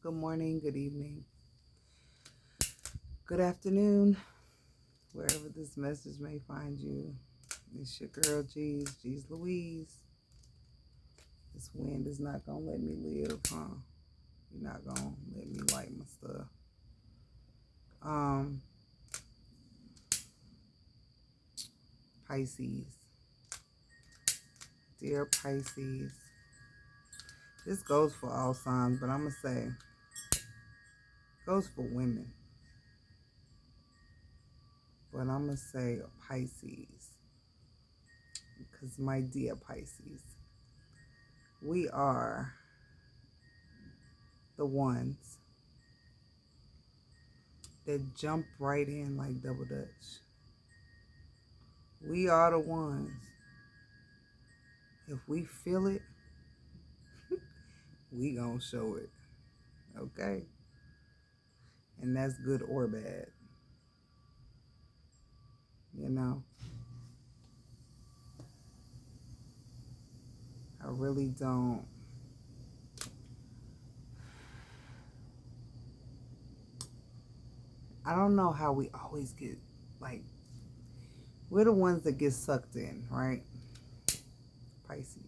good morning, good evening, good afternoon, wherever this message may find you. It's your girl, G's Louise. This wind is not going to let me live, huh? You're not going to let me light my stuff. Pisces. Dear Pisces. This goes for all signs, but I'm going to say it goes for women. But I'm going to say Pisces. Because my dear Pisces, we are the ones that jump right in like double dutch. We are the ones. If we feel it, we gonna show it. Okay? And that's good or bad. You know? I really don't. I don't know how we always get, like, we're the ones that get sucked in, right? Pisces.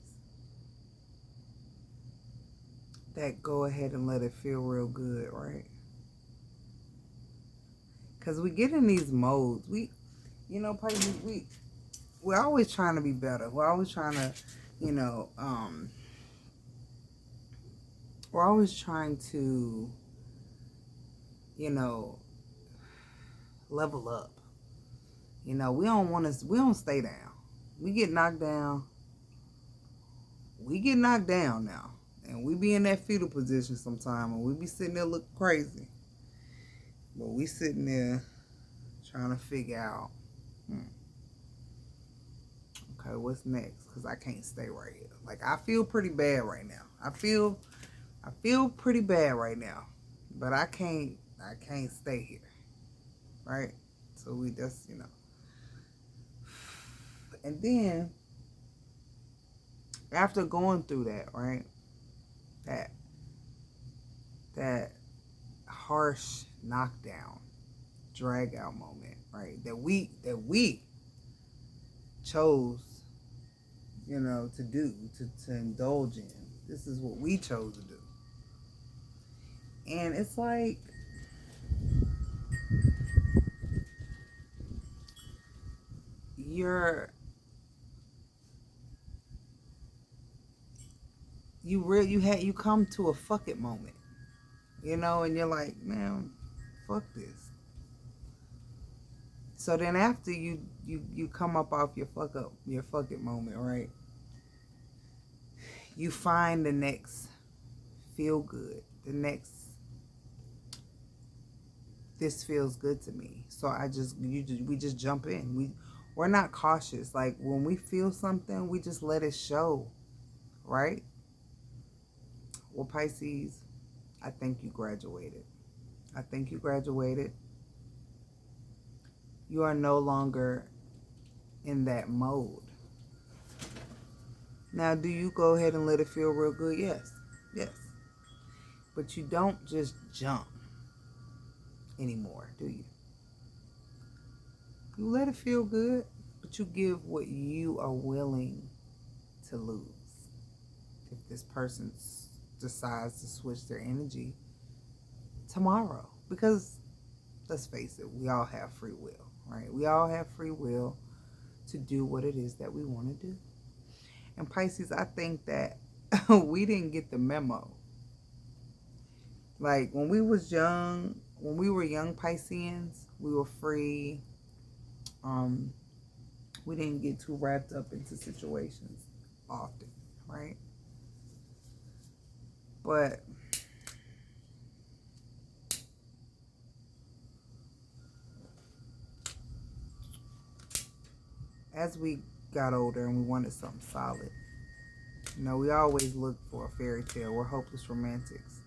That go ahead and let it feel real good, right? Because we get in these modes. Pisces, we're always trying to be better. We're always trying to, we're always trying to, level up. We don't stay down. We get knocked down. We get knocked down now. And we be in that fetal position sometime, and we be sitting there looking crazy. But we sitting there trying to figure out, okay, what's next? Because I can't stay right here. Like, I feel pretty bad right now. I feel pretty bad right now. But I can't stay here. Right? So we just, And then, after going through that, right? That harsh knockdown, drag out moment, right? That we chose, to do, to indulge in. This is what we chose to do. And it's like, you come to a fuck it moment, and you're like, man, fuck this. So then after you come up off your fuck it moment, right? You find the next feel good, the next this feels good to me. So we just jump in. We're not cautious. Like, when we feel something, we just let it show, right? Well, Pisces, I think you graduated. You are no longer in that mode. Now, do you go ahead and let it feel real good? Yes. But you don't just jump anymore, do you? You let it feel good, but you give what you are willing to lose. If this person decides to switch their energy tomorrow. Because, let's face it, we all have free will, right? We all have free will to do what it is that we want to do. And Pisces, I think that we didn't get the memo. Like, when we were young Pisceans, we were free. We didn't get too wrapped up into situations often, right? But as we got older and we wanted something solid, we always look for a fairy tale. We're hopeless romantics.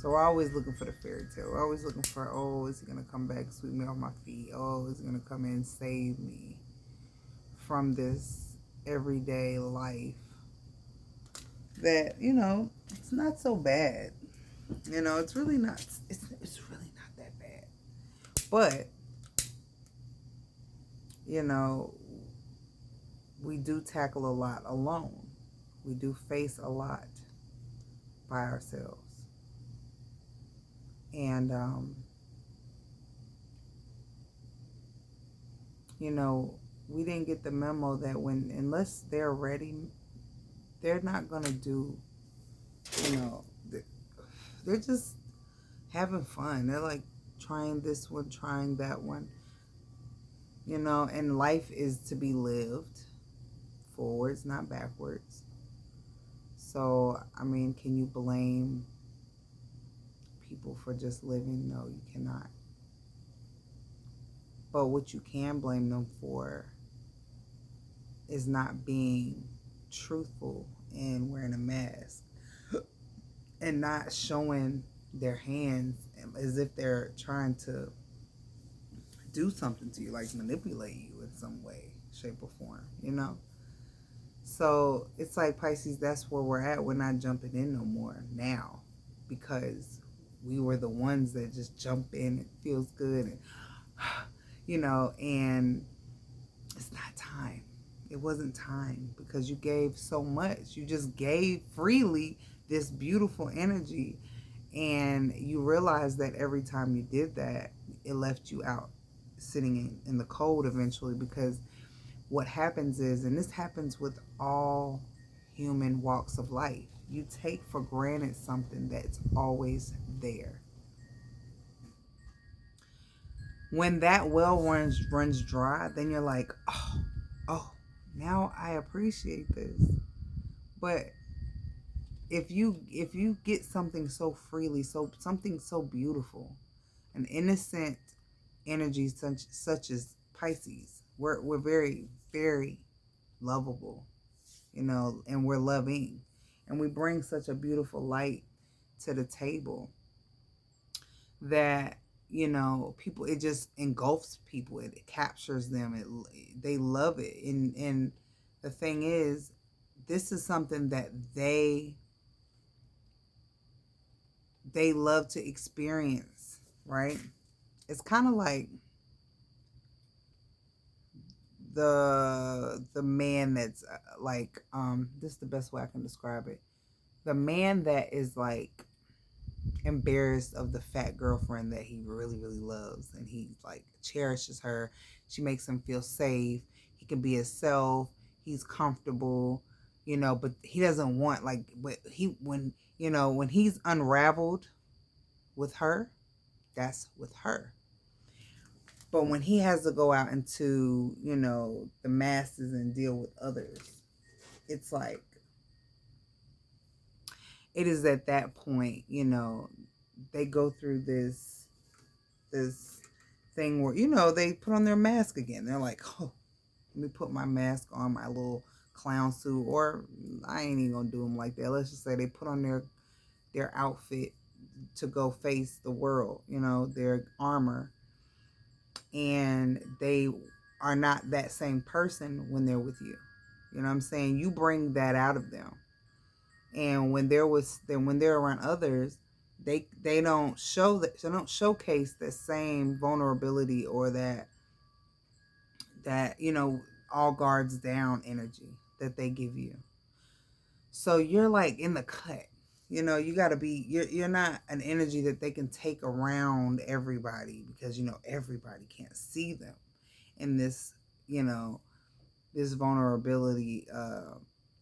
So we're always looking for the fairy tale. We're always looking for, oh, is he going to come back, sweep me off my feet? Oh, is he going to come in and save me from this everyday life that, it's not so bad. You know, it's really not. It's really not that bad. But you know, we do tackle a lot alone. We do face a lot by ourselves, and you know, we didn't get the memo that unless they're ready, they're not gonna do. You know, they're just having fun. They're like trying this one, trying that one. You know, and life is to be lived forwards, not backwards. So, I mean, can you blame people for just living? No, you cannot. But what you can blame them for is not being truthful and wearing a mask and not showing their hands as if they're trying to do something to you, like manipulate you in some way, shape, or form, you know? So it's like Pisces, that's where we're at. We're not jumping in no more now because we were the ones that just jump in. It feels good, and, you know, and it's not time. It wasn't time because you gave so much. You just gave freely this beautiful energy, and you realize that every time you did that, it left you out sitting in the cold eventually, because what happens is, and this happens with all human walks of life, you take for granted something that's always there. When that well runs dry, then you're like, oh, now I appreciate this. But if you get something so freely, something so beautiful, an innocent energy such as Pisces, we're very, very lovable, you know, and we're loving, and we bring such a beautiful light to the table that, you know, people, it just engulfs people, it captures them, they love it, and the thing is, this is something that they love to experience, right? It's kind of like the man that's like, this is the best way I can describe it. The man that is like embarrassed of the fat girlfriend that he really, really loves, and he like cherishes her. She makes him feel safe. He can be himself. He's comfortable, you know, but he doesn't want, like, but he, when, you know, when he's unraveled with her, that's with her. But when he has to go out into, you know, the masses and deal with others, it's like, it is at that point, you know, they go through this thing where, you know, they put on their mask again. They're like, oh, let me put my mask on, my little clown suit, or I ain't even gonna do them like that. Let's just say they put on their outfit to go face the world, you know, their armor, and they are not that same person when they're with you. You know what I'm saying? You bring that out of them. And when they're around others, they don't show that, they don't showcase the same vulnerability or that, you know, all guards down energy that they give you. So you're like in the cut. You know, you got to be, you're not an energy that they can take around everybody, because, you know, everybody can't see them in this, you know, this vulnerability,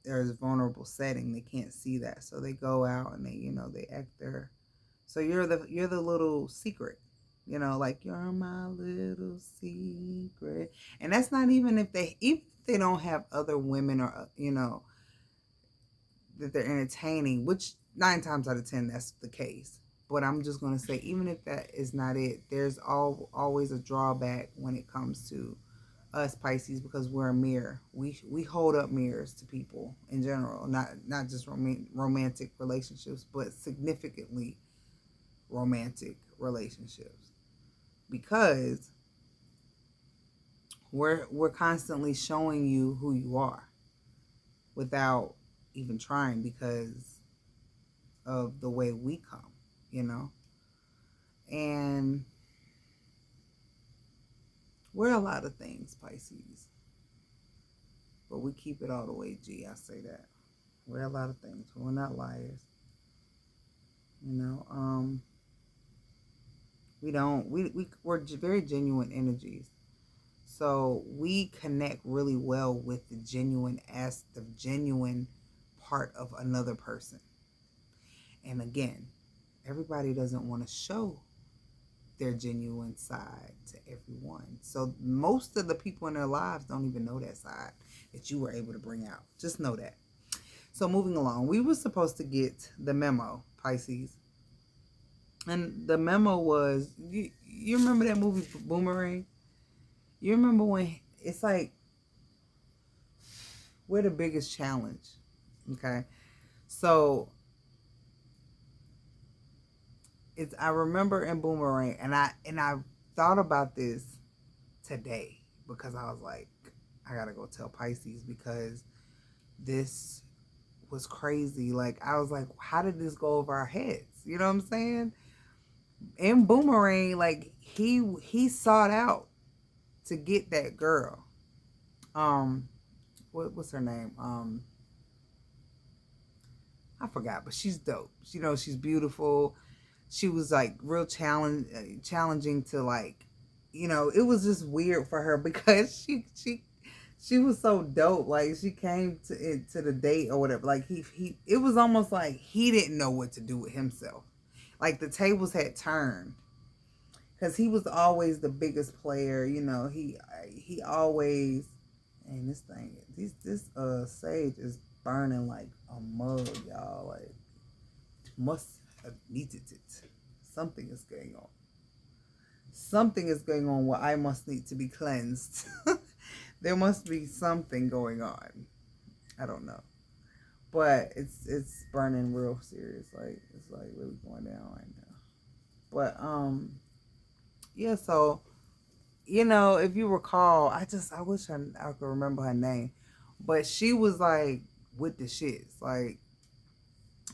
there's vulnerable setting. They can't see that. So they go out and they, you know, they act their, so you're the little secret, you know, like, you're my little secret. And that's not even if they don't have other women, or, you know, that they're entertaining, which 9 times out of 10 that's the case. But I'm just going to say, even if that is not it, there's always a drawback when it comes to us Pisces, because we're a mirror. We hold up mirrors to people in general, not just romantic relationships, but significantly romantic relationships, because we're constantly showing you who you are without even trying, because of the way we come. you know. And we're a lot of things, Pisces, but we keep it all the way G. I say that. We're a lot of things. We're not liars. You know, we're very genuine energies. So we connect really well with the genuine part of another person. And again, everybody doesn't want to show their genuine side to everyone. So most of the people in their lives don't even know that side that you were able to bring out. Just know that. So moving along, we were supposed to get the memo, Pisces. And the memo was, you remember that movie Boomerang? You remember when it's like, we're the biggest challenge. Okay. So I remember in Boomerang, and I thought about this today because I was like, I gotta go tell Pisces because this was crazy. Like, I was like, how did this go over our heads? You know what I'm saying? In Boomerang, like he sought out to get that girl. What's her name? I forgot, but she's dope. You know, she's beautiful. She was like real challenging to, like, you know, it was just weird for her because she was so dope. Like, she came to the date or whatever. Like, he it was almost like he didn't know what to do with himself. Like, the tables had turned because he was always the biggest player. You know, he always, and this sage is burning like a mug, y'all. Like, must have needed it. Something is going on. Something is going on where I must need to be cleansed. There must be something going on. I don't know. But it's burning real serious. Like, it's like really going down right now. But yeah, so, you know, if you recall, I wish I could remember her name. But she was like with the shits. Like,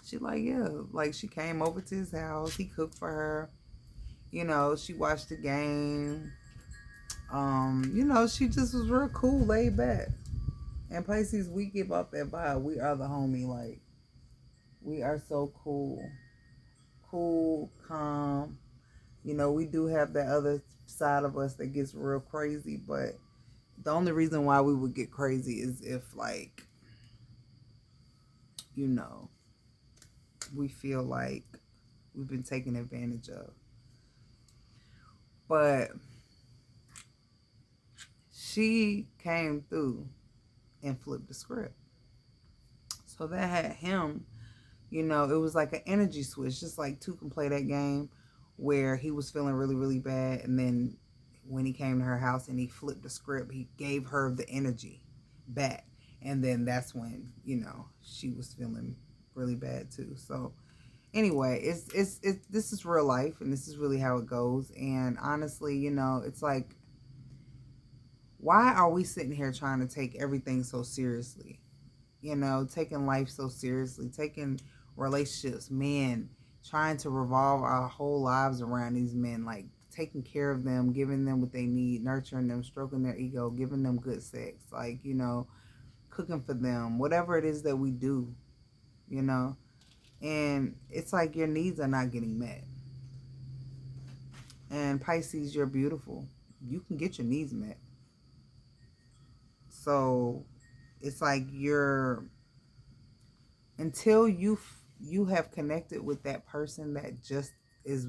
she like, yeah, like she came over to his house, he cooked for her. You know, she watched the game. You know, she just was real cool, laid back. And Pisces, we give off that vibe. We are the homie. Like, we are so cool. Cool, calm. You know, we do have that other side of us that gets real crazy, but the only reason why we would get crazy is if, like, you know, we feel like we've been taken advantage of. But she came through and flipped the script. So that had him, you know, it was like an energy switch. Just like Two can play that game where he was feeling really, really bad. And then when he came to her house and he flipped the script, he gave her the energy back. And then that's when, you know, she was feeling really bad too. So anyway, it's this is real life, and this is really how it goes. And honestly, you know, it's like, why are we sitting here trying to take everything so seriously? You know, taking life so seriously, taking relationships, men, trying to revolve our whole lives around these men, like taking care of them, giving them what they need, nurturing them, stroking their ego, giving them good sex, like, you know, cooking for them, whatever it is that we do, you know. And it's like your needs are not getting met. And Pisces, you're beautiful. You can get your needs met. So it's like until you have connected with that person that just is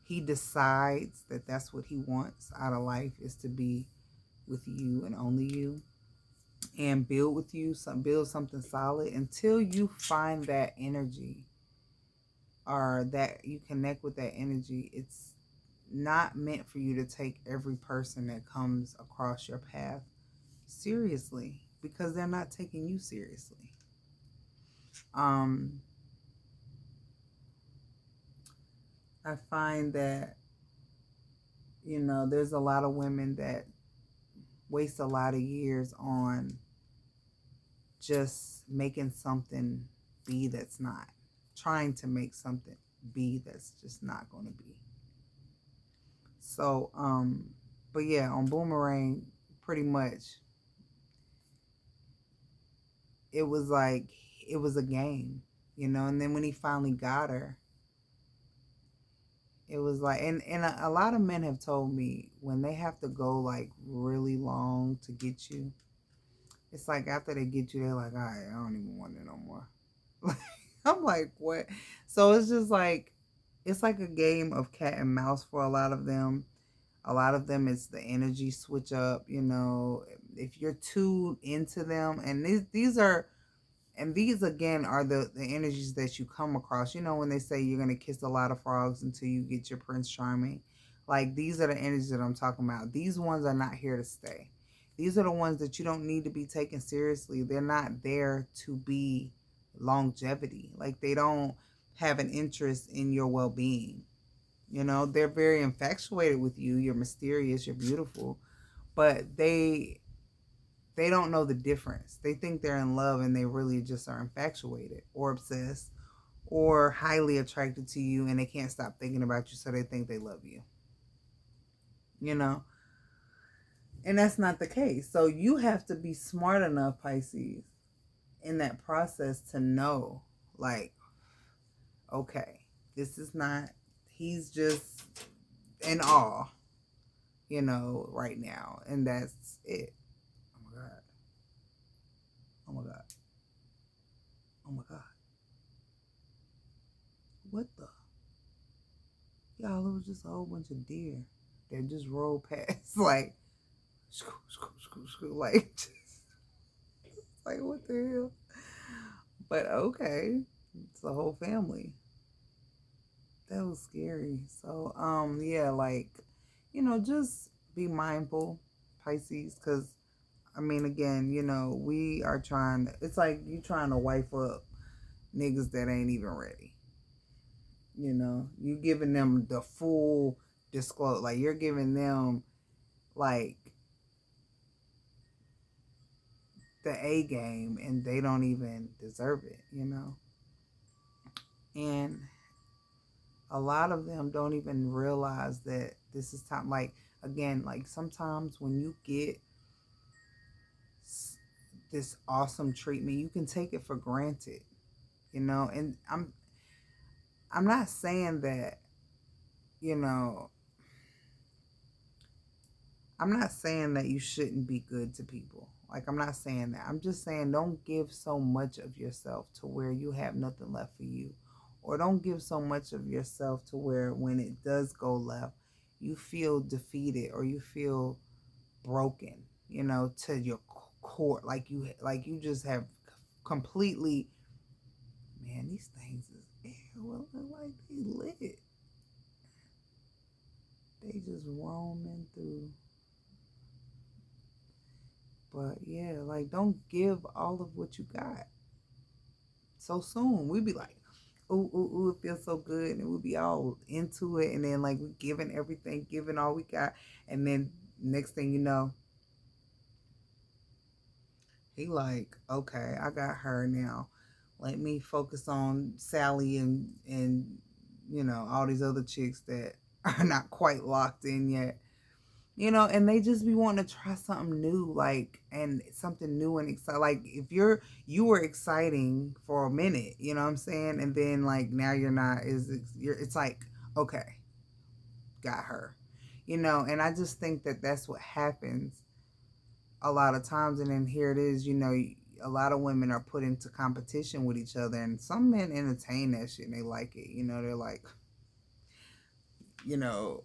he decides that that's what he wants out of life, is to be with you and only you, and build with you, build something solid. Until you find that energy, or that you connect with that energy, it's not meant for you to take every person that comes across your path seriously, because they're not taking you seriously. I find that, you know, there's a lot of women that waste a lot of years on just making something be that's not. trying to make something be that's just not going to be. So, but yeah, on Boomerang, pretty much, it was like, it was a game, you know. And then when he finally got her, it was like, and a lot of men have told me when they have to go like really long to get you, it's like after they get you, they're like, all right, I don't even want it no more. I'm like, what? So it's just like, it's like a game of cat and mouse for a lot of them. A lot of them, it's the energy switch up, you know. If you're too into them, and these are, and these again are the energies that you come across. You know, when they say you're gonna kiss a lot of frogs until you get your Prince Charming, like these are the energies that I'm talking about. These ones are not here to stay. These are the ones that you don't need to be taken seriously. They're not there to be longevity. Like they don't have an interest in your well-being. You know, they're very infatuated with you. You're mysterious, you're beautiful, but they don't know the difference. They think they're in love and they really just are infatuated or obsessed or highly attracted to you, and they can't stop thinking about you, so they think they love you. You know? And that's not the case. So you have to be smart enough, Pisces, in that process to know, like, okay, this is not, he's just in awe, you know, right now. And that's it. Oh my God. Oh my God. Oh my God. What the? Y'all, it was just a whole bunch of deer that just rolled past, like, like, just, like, what the hell? But okay, it's a whole family. That was scary. So, yeah, like, you know, just be mindful, Pisces, because, I mean, again, you know, we are trying to, it's like you trying to wife up niggas that ain't even ready. You know, you giving them the full disclose, like you're giving them like the A game, and they don't even deserve it, you know. And a lot of them don't even realize that this is time. Like, again, like sometimes when you get this awesome treatment, you can take it for granted, you know. And I'm not saying that, you know, I'm not saying that you shouldn't be good to people. Like, I'm not saying that. I'm just saying don't give so much of yourself to where you have nothing left for you. Or don't give so much of yourself to where when it does go left, you feel defeated or you feel broken, you know, to your core. Like you just have completely, man, these things is well, like they lit. They just roaming through. But yeah, like don't give all of what you got so soon. We be like, ooh, ooh, ooh, it feels so good, and we be all into it, and then like we giving everything, giving all we got, and then next thing you know, he like, okay, I got her now. Let me focus on Sally and you know all these other chicks that are not quite locked in yet. You know, and they just be wanting to try something new, like, and something new and exciting. Like, if you were exciting for a minute, you know what I'm saying, and then like now you're not. It's like, okay, got her, you know. And I just think that that's what happens a lot of times. And then here it is, you know, a lot of women are put into competition with each other, and some men entertain that shit and they like it. You know, they're like, you know,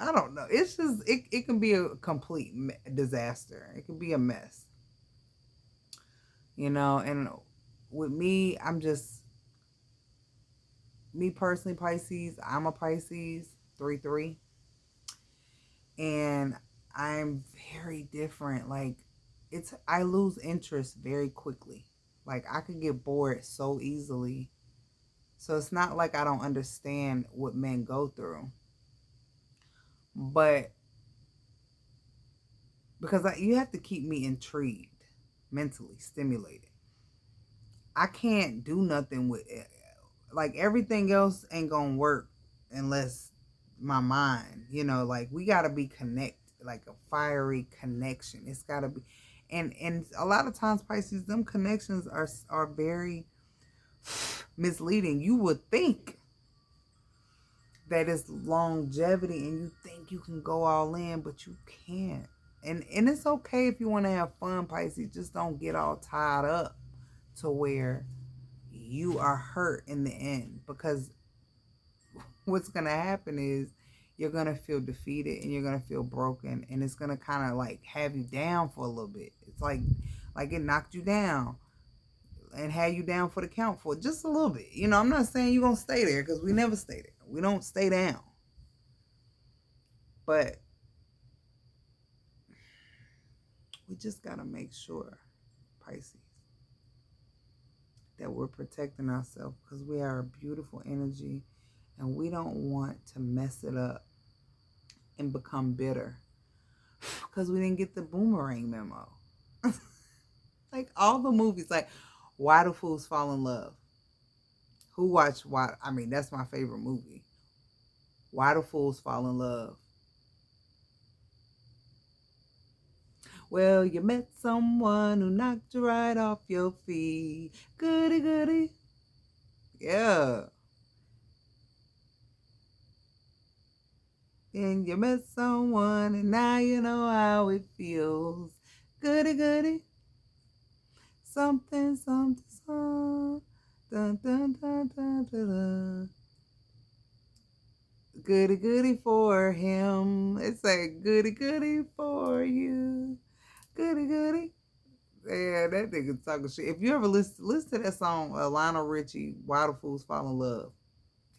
I don't know. It's just it can be a complete disaster. It can be a mess, you know. And with me, I'm just me personally, Pisces. I'm a Pisces 3/3, and I'm very different. Like I lose interest very quickly. Like I could get bored so easily. So it's not like I don't understand what men go through, but because you have to keep me intrigued, mentally stimulated. I can't do nothing with it. like everything else ain't gonna work unless my mind, like we gotta be connected, like a fiery connection. It's gotta be, and a lot of times, Pisces, them connections are very misleading. You would think that it's longevity and you think you can go all in, but you can't. And it's okay if you want to have fun, Pisces. Just don't get all tied up to where you are hurt in the end, because what's going to happen is you're going to feel defeated and you're going to feel broken, and it's going to kind of like have you down for a little bit. It's like it knocked you down and had you down for the count for just a little bit. I'm not saying you're going to stay there, because we never stay there. We don't stay down. But we just got to make sure, Pisces, that we're protecting ourselves, because we are a beautiful energy and we don't want to mess it up and become bitter because we didn't get the boomerang memo. Like all the movies, like Why Do Fools Fall in Love? Who watched Why? I mean, that's my favorite movie. Why Do Fools Fall in Love? Well, you met someone who knocked you right off your feet. Goody, goody. Yeah. And you met someone and now you know how it feels. Goody, goody. Something, something, something. Dun, dun, dun, dun, dun, dun. Goody, goody for him. It's like goody, goody for you. Goody, goody. Yeah, that nigga talking shit. If you ever listen to that song, Lionel Richie, Why Do Fools Fall in Love?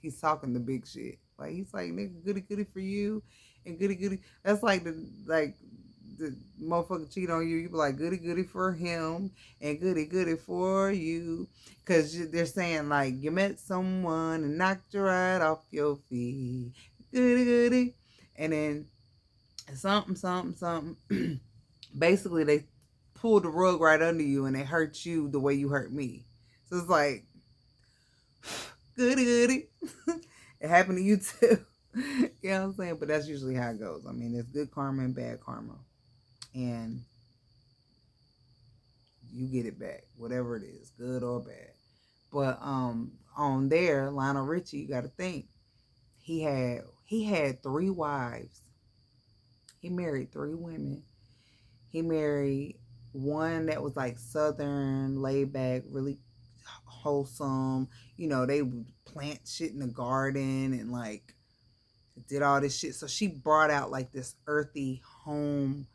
He's talking the big shit. Like he's like, nigga, goody goody for you, and goody goody. That's like the motherfucker cheat on you. You be like goody goody for him and goody goody for you, because they're saying like you met someone and knocked you right off your feet. Goody goody, and then something something something. Basically, they pulled the rug right under you and they hurt you the way you hurt me. So it's like goody goody. It happened to you too. You know what I'm saying? But that's usually how it goes. I mean, there's good karma and bad karma. And you get it back, whatever it is, good or bad. But on there, Lionel Richie, you gotta think, he had 3 wives. He married 3 women. He married one that was like southern, laid back, really wholesome. They would plant shit in the garden and like did all this shit. So she brought out like this earthy home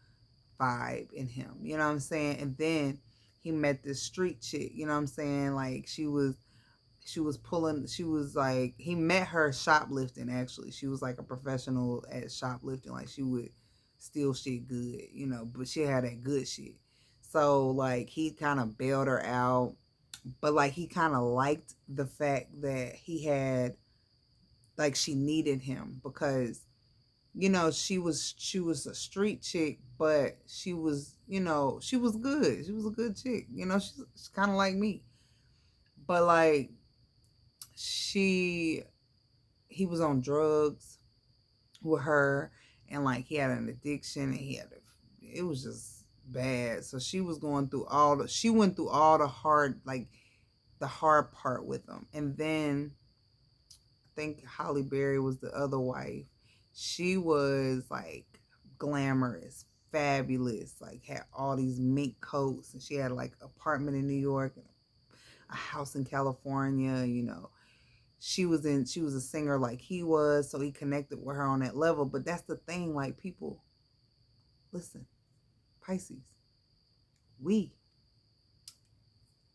vibe in him. You know what I'm saying? And then he met this street chick. You know what I'm saying? Like she was pulling. She was like, he met her shoplifting. Actually, she was like a professional at shoplifting. Like she would steal shit good. But she had that good shit. So like he kind of bailed her out, but like he kind of liked the fact that he had, like, she needed him because she was a street chick, but she was she was good. She was a good chick. She's kind of like me, but like he was on drugs with her, and like he had an addiction, and it was just bad. So she was going through she went through all the hard, like the hard part with him. And then I think Holly Berry was the other wife. She was like glamorous, fabulous, like had all these mink coats, and she had like an apartment in New York and a house in California. She was a singer like he was, so he connected with her on that level. But that's the thing, like, people, listen, Pisces,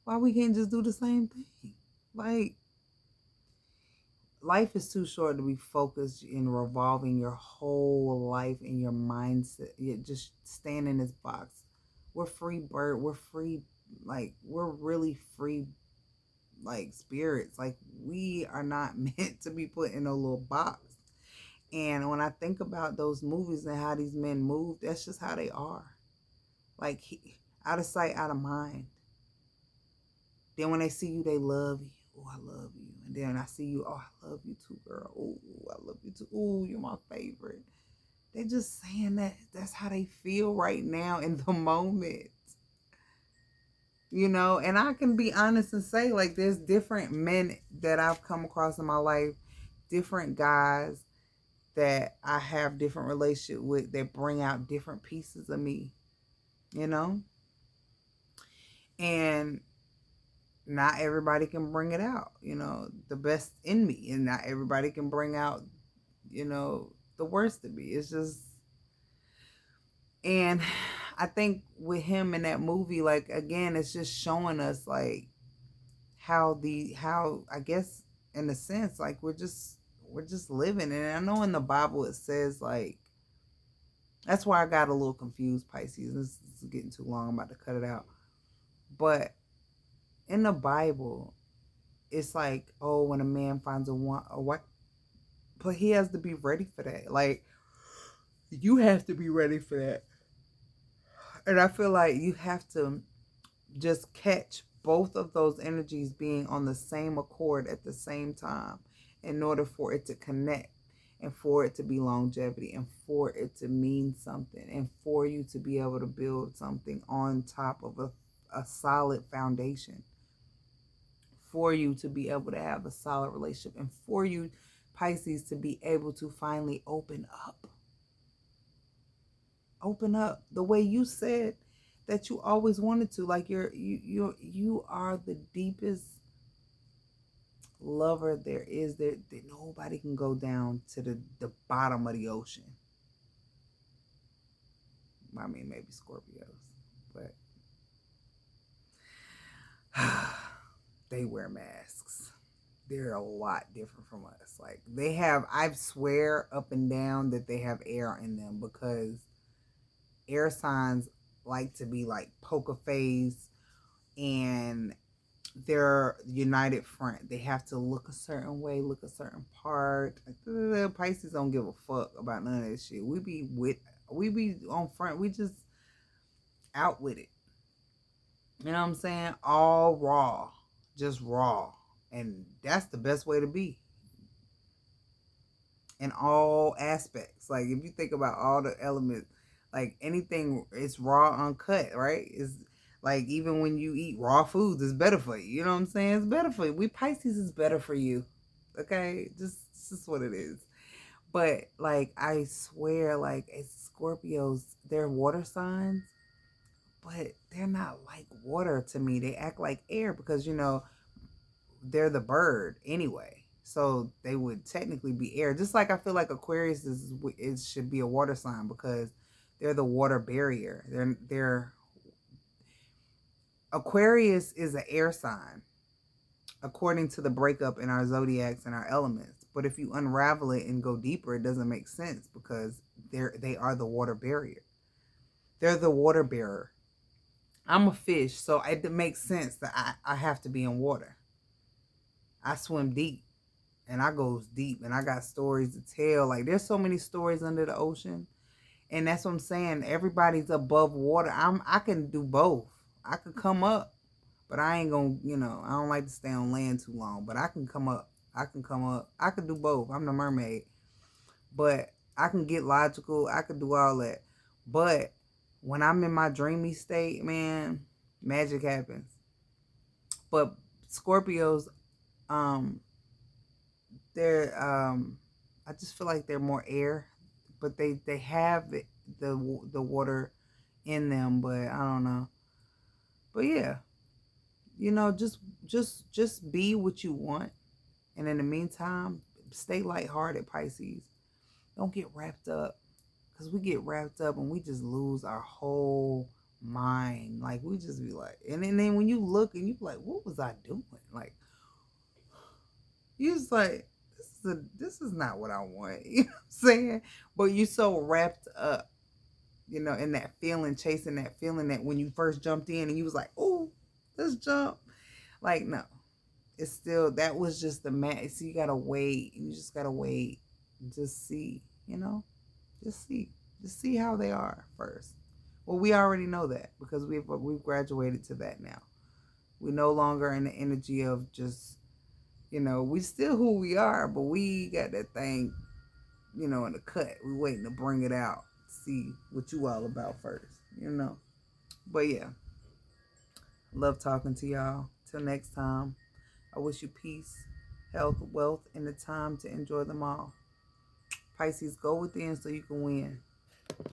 why we can't just do the same thing? Like, life is too short to be focused in revolving your whole life in your mindset. You just stand in this box. We're free bird. We're free. Like, we're really free, like, spirits. Like, we are not meant to be put in a little box. And when I think about those movies and how these men move, that's just how they are. Like, out of sight, out of mind. Then when they see you, they love you. Oh, I love you. And then I see you, oh, I love you too, girl. Oh, I love you too. Oh, you're my favorite. They're just saying that that's how they feel right now in the moment. You know, and I can be honest and say, like, there's different men that I've come across in my life, different guys that I have different relationship with that bring out different pieces of me, you know? And not everybody can bring it out, you know, the best in me. And not everybody can bring out, you know, the worst of me. It's just, and I think with him in that movie, like, again, it's just showing us, like, how I guess in a sense, like, we're just living. And I know in the Bible it says, like, that's why I got a little confused, Pisces. This is getting too long. I'm about to cut it out. But in the Bible, it's like, oh, when a man finds a wife, but he has to be ready for that. Like, you have to be ready for that. And I feel like you have to just catch both of those energies being on the same accord at the same time in order for it to connect, and for it to be longevity, and for it to mean something, and for you to be able to build something on top of a solid foundation, for you to be able to have a solid relationship, and for you, Pisces, to be able to finally open up the way you said that you always wanted to. Like, you are the deepest lover there is. That nobody can go down to the bottom of the ocean. I mean, maybe Scorpios, but they wear masks. They're a lot different from us. Like, they have, I swear up and down that they have air in them, because air signs like to be like poker face, and they're united front. They have to look a certain way, look a certain part. Pisces don't give a fuck about none of this shit. We be on front. We just out with it. You know what I'm saying? All raw, just raw, and that's the best way to be in all aspects. Like, if you think about all the elements, like anything, it's raw, uncut, right? It's like, even when you eat raw foods, it's better for you. You know what I'm saying? It's better for you. We Pisces is better for you. Okay? Just what it is. But, like, I swear, like, it's Scorpios, they're water signs, but they're not like water to me. They act like air because, you know, they're the bird anyway. So they would technically be air. Just like I feel like Aquarius it should be a water sign, because they're the water barrier. They're Aquarius is an air sign according to the breakup in our zodiacs and our elements. But if you unravel it and go deeper, it doesn't make sense, because they are the water barrier. They're the water bearer. I'm a fish, so it makes sense that I have to be in water. I swim deep, and I goes deep, and I got stories to tell. Like, there's so many stories under the ocean, and that's what I'm saying. Everybody's above water. I can do both. I could come up, but I ain't gonna, you know, I don't like to stay on land too long, but I can come up. I could do both. I'm the mermaid, but I can get logical. I could do all that. But when I'm in my dreamy state, man, magic happens. But Scorpios, they're I just feel like they're more air, but they have the water in them, but I don't know. But yeah, you know, just be what you want, and in the meantime, stay lighthearted, Pisces. Don't get wrapped up, because we get wrapped up and we just lose our whole mind. Like, we just be like, and then when you look and you be like, what was I doing? Like, you just like, this is not what I want. You know what I'm saying? But you so wrapped up, you know, in that feeling, chasing that feeling, that when you first jumped in and you was like, oh, let's jump. Like, no, it's still, that was just the match. So you gotta wait. You just gotta wait. Just see, you know, just see how they are first. Well, we already know that, because we've graduated to that now. We're no longer in the energy of just You know, we still who we are, but we got that thing, you know, in the cut. We waiting to bring it out. See what you all about first, you know. But yeah, love talking to y'all. Till next time, I wish you peace, health, wealth, and the time to enjoy them all. Pisces, go within so you can win.